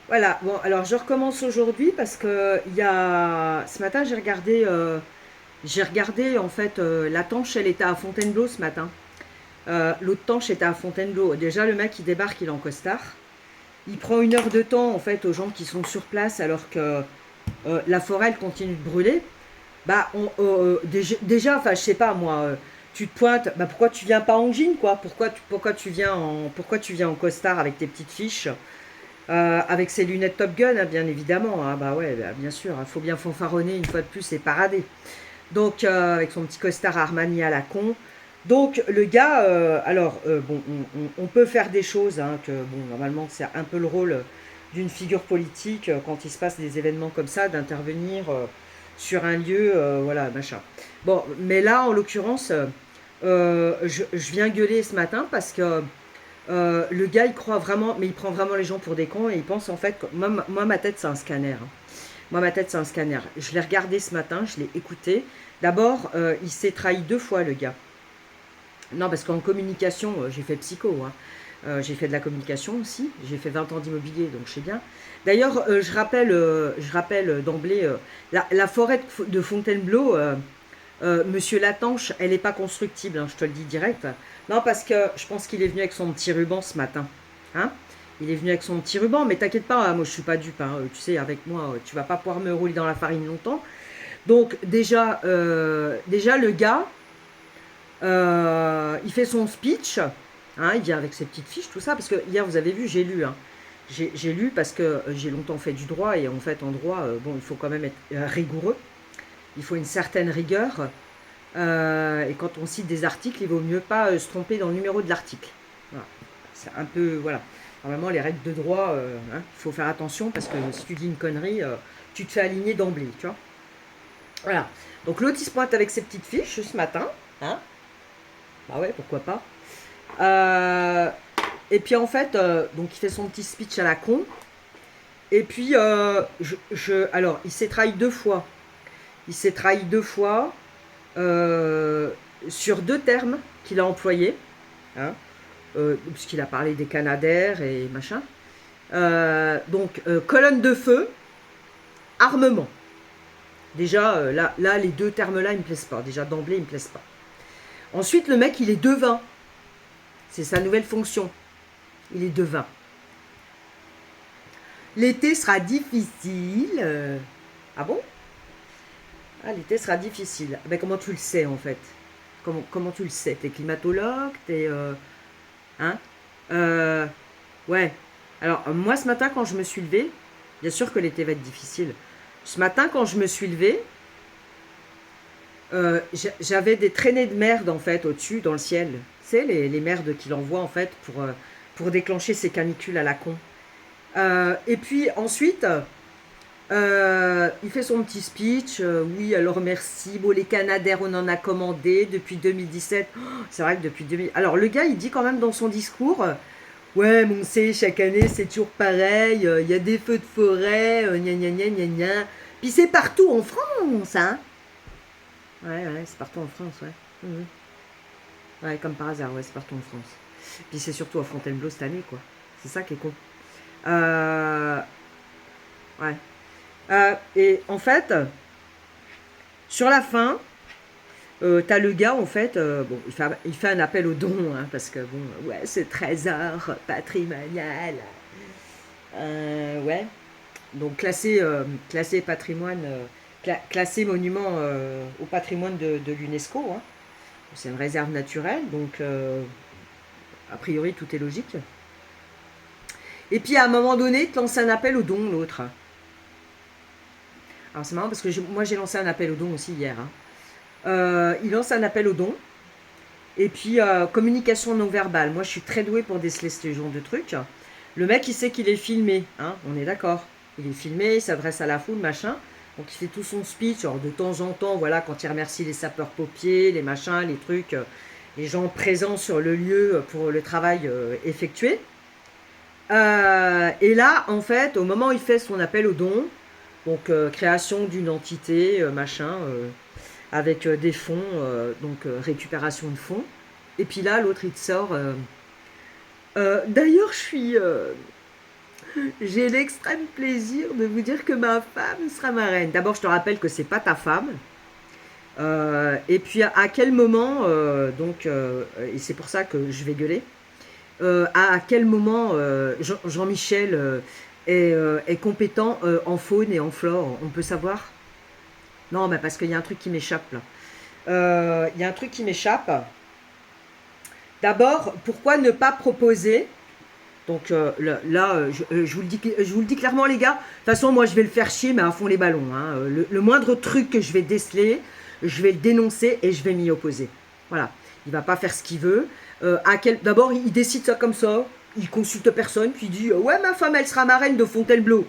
Voilà, bon, alors je recommence aujourd'hui parce que ce matin j'ai regardé en fait, la tanche elle était à Fontainebleau ce matin. L'autre tanche était à Fontainebleau. Déjà le mec il débarque, il est en costard. Il prend 1 heure de temps en fait aux gens qui sont sur place alors que la forêt elle continue de brûler. Bah déjà, enfin je sais pas moi, tu te pointes, bah pourquoi tu viens pas en jean quoi? Pourquoi tu viens en costard avec tes petites fiches? Avec ses lunettes Top Gun, hein, bien évidemment. Hein, bah ouais, bah, bien sûr, il faut bien fanfaronner une fois de plus et parader. Donc, avec son petit costard Armani à la con. Donc, le gars, bon, on peut faire des choses, hein, que, bon, normalement, c'est un peu le rôle d'une figure politique quand il se passe des événements comme ça, d'intervenir sur un lieu, voilà, machin. Bon, mais là, en l'occurrence, je viens gueuler ce matin parce que le gars, il croit vraiment, mais il prend vraiment les gens pour des cons et il pense en fait que moi ma tête, c'est un scanner. Hein. Moi, ma tête, c'est un scanner. Je l'ai regardé ce matin, je l'ai écouté. D'abord, il s'est trahi 2 fois, le gars. Non, parce qu'en communication, j'ai fait psycho. Hein. J'ai fait de la communication aussi. J'ai fait 20 ans d'immobilier, donc je sais bien. D'ailleurs, je rappelle d'emblée, la forêt de Fontainebleau, Monsieur Latanche, elle n'est pas constructible, hein, je te le dis direct. Non, parce que je pense qu'il est venu avec son petit ruban ce matin. Hein, il est venu avec son petit ruban, mais t'inquiète pas, hein, moi je suis pas dupe. Hein, tu sais, avec moi, tu vas pas pouvoir me rouler dans la farine longtemps. Donc déjà le gars, il fait son speech. Hein, il vient avec ses petites fiches, tout ça, parce que hier, vous avez vu, j'ai lu. Hein. J'ai lu parce que j'ai longtemps fait du droit, et en fait, en droit, bon, il faut quand même être rigoureux. Il faut une certaine rigueur. Et quand on cite des articles, il vaut mieux pas se tromper dans le numéro de l'article. Voilà. C'est un peu, voilà. Normalement, les règles de droit, hein, il faut faire attention parce que si tu dis une connerie, tu te fais aligner d'emblée, tu vois. Voilà. Donc l'autre, il se pointe avec ses petites fiches ce matin. Hein, bah ouais, pourquoi pas. Euh, et puis en fait, donc il fait son petit speech à la con. Et puis, alors, il s'est trahi 2 fois. Il s'est trahi 2 fois euh, sur 2 termes qu'il a employés. Hein, puisqu'il a parlé des Canadair et machin. Colonne de feu, armement. Déjà, là, les 2 termes-là, ils me plaisent pas. Déjà, d'emblée, ils me plaisent pas. Ensuite, le mec, il est devin. C'est sa nouvelle fonction. Il est devin. L'été sera difficile. Ah bon? Ah, l'été sera difficile. Ben, comment tu le sais, en fait? Comment tu le sais? T'es climatologue? T'es... hein? Euh, ouais. Alors, moi, ce matin, quand je me suis levée, bien sûr que l'été va être difficile. Ce matin, quand je me suis levée, j'avais des traînées de merde, en fait, au-dessus, dans le ciel. Tu sais, les merdes qu'il envoie, en fait, pour déclencher ces canicules à la con. Et puis, ensuite, il fait son petit speech. Oui, alors merci. Bon, les Canadair, on en a commandé depuis 2017. Oh, c'est vrai que depuis 2000. Alors, le gars, il dit quand même dans son discours ouais, mais on sait, chaque année, c'est toujours pareil. Il y a des feux de forêt, gna gna gna gna gna. Puis c'est partout en France, hein. Ouais, ouais, c'est partout en France, ouais. Mhm. Ouais, comme par hasard, ouais, c'est partout en France. Puis c'est surtout à Fontainebleau cette année, quoi. C'est ça qui est con. Euh, ouais. Et en fait, sur la fin, t'as le gars, en fait, bon, il fait un appel aux dons, hein, parce que, bon, ouais, c'est trésor patrimonial. Ouais. Donc, classé patrimoine, classé monument au patrimoine de l'UNESCO. Hein. C'est une réserve naturelle, donc, a priori, tout est logique. Et puis, à un moment donné, il te lance un appel aux dons, l'autre. Alors, c'est marrant parce que moi, j'ai lancé un appel aux dons aussi hier. Hein. Il lance un appel aux dons. Et puis, communication non verbale. Moi, je suis très douée pour déceler ce genre de trucs. Le mec, il sait qu'il est filmé. Hein, on est d'accord. Il est filmé, il s'adresse à la foule, machin. Donc, il fait tout son speech. Alors, de temps en temps, voilà, quand il remercie les sapeurs-pompiers, les machins, les trucs, les gens présents sur le lieu pour le travail effectué. Et là, en fait, au moment où il fait son appel aux dons, donc création d'une entité, machin, avec des fonds, récupération de fonds. Et puis là, l'autre, il te sort. D'ailleurs, J'ai l'extrême plaisir de vous dire que ma femme sera ma reine. D'abord, je te rappelle que c'est pas ta femme. Et puis, à quel moment, et c'est pour ça que je vais gueuler, à quel moment Jean-Michel est compétent en faune et en flore? On peut savoir? Non, mais parce qu'il y a un truc qui m'échappe là. Il y a un truc qui m'échappe. D'abord, pourquoi ne pas proposer? Donc là, je vous le dis clairement, les gars. De toute façon, moi, je vais le faire chier, mais à fond les ballons. Hein. Le moindre truc que je vais déceler, je vais le dénoncer et je vais m'y opposer. Voilà. Il va pas faire ce qu'il veut. D'abord, il décide ça comme ça. Il consulte personne, puis il dit ouais, ma femme, elle sera ma reine de Fontainebleau.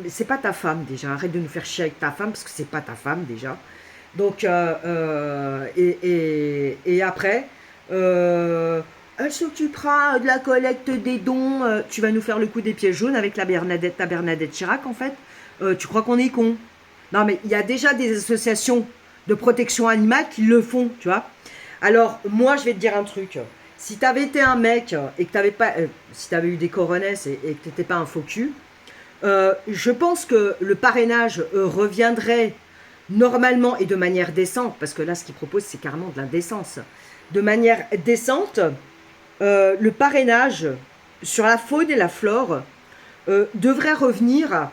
C'est pas ta femme déjà. Arrête de nous faire chier avec ta femme parce que c'est pas ta femme déjà. Donc et après. Elle s'occupera de la collecte des dons. Tu vas nous faire le coup des pieds jaunes avec ta Bernadette Chirac, en fait. Tu crois qu'on est con? Non, mais il y a déjà des associations de protection animale qui le font, tu vois. Alors, moi, je vais te dire un truc. Si tu avais été un mec et que tu n'avais pas... si tu avais eu des coronesses et que tu n'étais pas un faux cul, je pense que le parrainage reviendrait normalement et de manière décente, parce que là, ce qu'il propose, c'est carrément de l'indécence. De manière décente, le parrainage sur la faune et la flore devrait revenir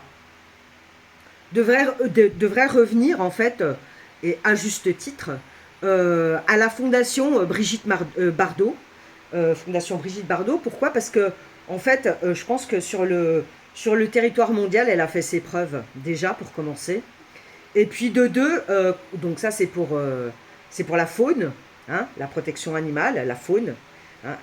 en fait, et à juste titre, à la fondation Brigitte Bardot. Fondation Brigitte Bardot, pourquoi? Parce que en fait, je pense que sur le territoire mondial, elle a fait ses preuves déjà pour commencer. Et puis de deux, donc ça c'est pour la faune, hein, la protection animale, la faune. Hein,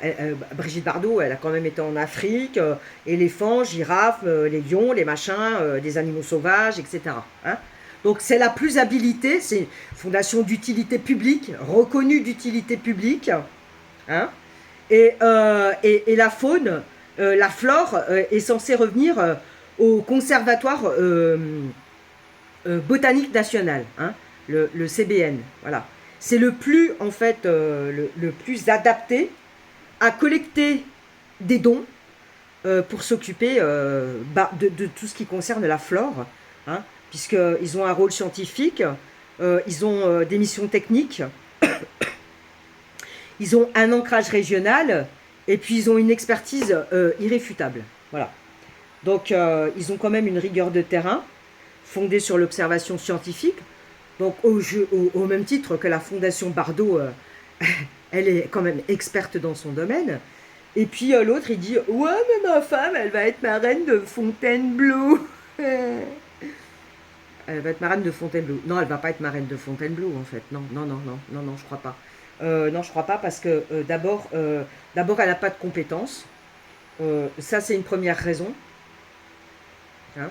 Brigitte Bardot, elle a quand même été en Afrique, éléphants, girafes, les lions, les machins, des animaux sauvages, etc. Hein. Donc c'est la plus habilitée, c'est une fondation d'utilité publique, reconnue d'utilité publique. Hein. Et la faune, la flore est censée revenir au conservatoire botanique national, hein, le CBN. Voilà. C'est le plus, en fait, le plus adapté à collecter des dons pour s'occuper de tout ce qui concerne la flore, hein, puisqu'ils ont un rôle scientifique, ils ont des missions techniques, ils ont un ancrage régional, et puis ils ont une expertise irréfutable. Voilà. Donc, ils ont quand même une rigueur de terrain, fondée sur l'observation scientifique. Donc, au même titre que la Fondation Bardot, elle est quand même experte dans son domaine. Et puis l'autre, il dit « Ouais, mais ma femme, elle va être ma reine de Fontainebleau. » Elle va être ma reine de Fontainebleau. Non, elle va pas être ma reine de Fontainebleau, en fait. Non, non, non, non, non, non, je crois pas. Non, je crois pas parce que d'abord, elle n'a pas de compétences. Ça, c'est une première raison. Hein,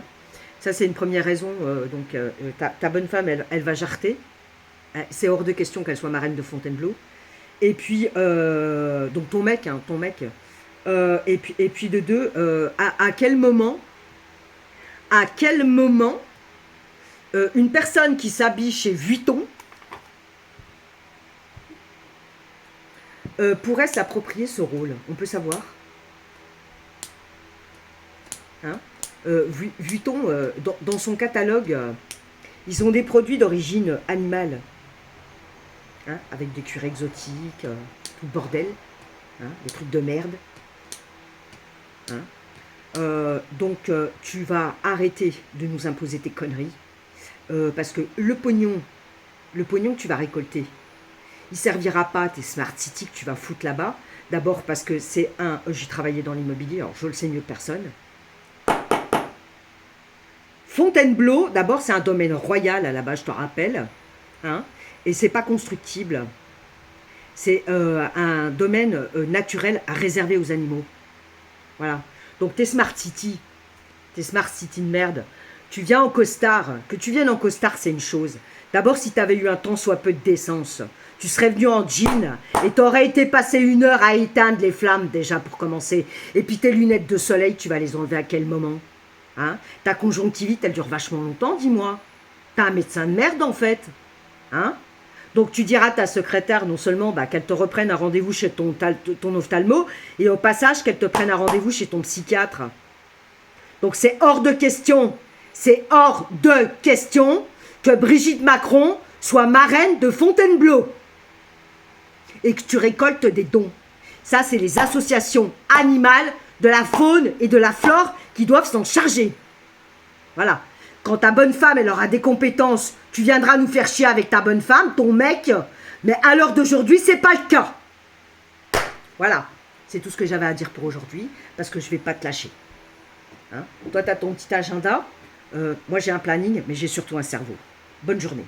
ça, c'est une première raison. Donc, ta bonne femme, elle va jarter. C'est hors de question qu'elle soit ma reine de Fontainebleau. Et puis, donc ton mec, et puis de deux, à quel moment une personne qui s'habille chez Vuitton pourrait s'approprier ce rôle? On peut savoir. Hein, Vuitton, dans son catalogue, ils ont des produits d'origine animale. Hein, avec des cuirs exotiques, tout le bordel, hein, des trucs de merde. Hein. Donc, tu vas arrêter de nous imposer tes conneries, parce que le pognon que tu vas récolter, il servira pas à tes Smart City que tu vas foutre là-bas. D'abord parce que j'ai travaillé dans l'immobilier, alors je le sais mieux que personne. Fontainebleau, d'abord, c'est un domaine royal à la base, je te rappelle. Hein. Et c'est pas constructible. C'est un domaine naturel réservé aux animaux. Voilà. Donc tes Smart City de merde, tu viens en costard. Que tu viennes en costard, c'est une chose. D'abord, si tu avais eu un tant soit peu de décence, tu serais venu en jean et t'aurais été passé 1 heure à éteindre les flammes déjà pour commencer. Et puis tes lunettes de soleil, tu vas les enlever à quel moment? Hein? Ta conjonctivite, elle dure vachement longtemps, dis-moi. T'as un médecin de merde en fait. Hein? Donc tu diras à ta secrétaire non seulement qu'elle te reprenne un rendez-vous chez ton ophtalmo, et au passage qu'elle te prenne un rendez-vous chez ton psychiatre. Donc c'est hors de question, c'est hors de question que Brigitte Macron soit marraine de Fontainebleau et que tu récoltes des dons. Ça, c'est les associations animales de la faune et de la flore qui doivent s'en charger. Voilà. Quand ta bonne femme, elle aura des compétences, tu viendras nous faire chier avec ta bonne femme, ton mec, mais à l'heure d'aujourd'hui, c'est pas le cas. Voilà. C'est tout ce que j'avais à dire pour aujourd'hui, parce que je vais pas te lâcher. Hein? Toi, tu as ton petit agenda. Moi, j'ai un planning, mais j'ai surtout un cerveau. Bonne journée.